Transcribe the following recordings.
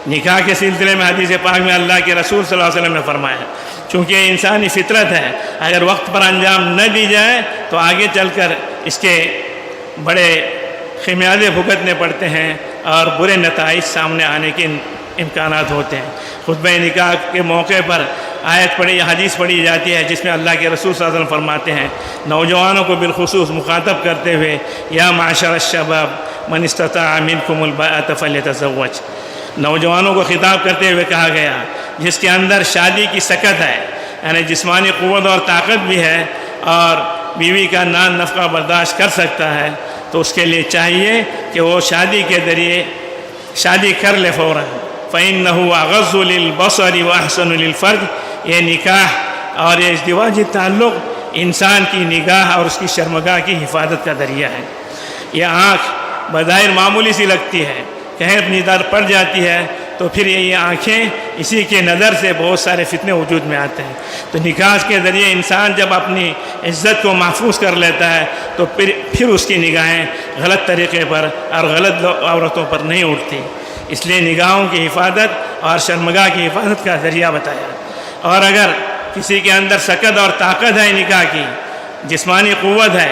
نکاح کے سلسلے میں حدیث پاک میں اللہ کے رسول صلی اللہ علیہ وسلم نے فرمایا، چونکہ یہ انسانی فطرت ہے، اگر وقت پر انجام نہ دی جائے تو آگے چل کر اس کے بڑے خمیازے بھگتنے پڑتے ہیں اور برے نتائج سامنے آنے کے امکانات ہوتے ہیں۔ خطبہ نکاح کے موقع پر آیت پڑھی، حدیث پڑھی جاتی ہے جس میں اللہ کے رسول صلی اللہ علیہ وسلم فرماتے ہیں، نوجوانوں کو بالخصوص مخاطب کرتے ہوئے، یا معاشر الشباب من استطاع منکم الباءۃ فلیتزوج، نوجوانوں کو خطاب کرتے ہوئے کہا گیا جس کے اندر شادی کی سکت ہے، یعنی جسمانی قوت اور طاقت بھی ہے اور بیوی کا نان نفقہ برداشت کر سکتا ہے، تو اس کے لیے چاہیے کہ وہ شادی کے ذریعے شادی کر لے فوراً۔ فَإِنَّهُ أَغَضُّ لِلْبَصَرِ وَأَحْسَنُ لِلْفَرْجِ، یہ نکاح اور یہ ازدواجی تعلق انسان کی نگاہ اور اس کی شرمگاہ کی حفاظت کا ذریعہ ہے۔ یہ آنکھ بظاہر معمولی سی لگتی ہے، کہیں اپنی در پڑ جاتی ہے تو پھر یہ آنکھیں اسی کے نظر سے بہت سارے فتنے وجود میں آتے ہیں۔ تو نکاح کے ذریعے انسان جب اپنی عزت کو محفوظ کر لیتا ہے تو پھر اس کی نگاہیں غلط طریقے پر اور غلط عورتوں پر نہیں اٹھتی، اس لیے نگاہوں کی حفاظت اور شرمگاہ کی حفاظت کا ذریعہ بتایا۔ اور اگر کسی کے اندر سکت اور طاقت ہے نکاح کی، جسمانی قوت ہے،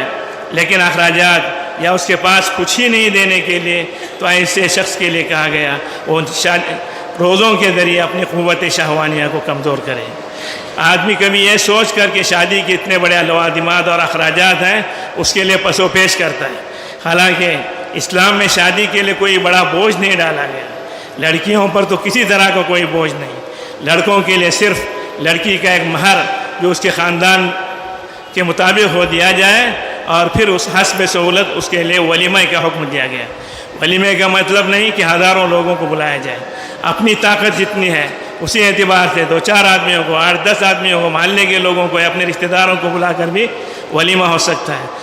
لیکن اخراجات یا اس کے پاس کچھ ہی نہیں دینے کے لیے، تو ایسے شخص کے لیے کہا گیا وہ روزوں کے ذریعے اپنی قوت شہوانیہ کو کمزور کرے۔ آدمی کبھی یہ سوچ کر کہ شادی کے اتنے بڑے لوازمات اور اخراجات ہیں اس کے لیے پس و پیش کرتا ہے، حالانکہ اسلام میں شادی کے لیے کوئی بڑا بوجھ نہیں ڈالا گیا۔ لڑکیوں پر تو کسی طرح کا کوئی بوجھ نہیں، لڑکوں کے لیے صرف لڑکی کا ایک مہر جو اس کے خاندان کے مطابق ہو دیا جائے، اور پھر اس حسب سہولت اس کے لیے ولیمہ کا حکم دیا گیا۔ ولیمے کا مطلب نہیں کہ ہزاروں لوگوں کو بلایا جائے، اپنی طاقت جتنی ہے اسی اعتبار سے 2-4 آدمیوں کو، 8-10 آدمیوں کو، محلے کے لوگوں کو یا اپنے رشتہ داروں کو بلا کر بھی ولیمہ ہو سکتا ہے۔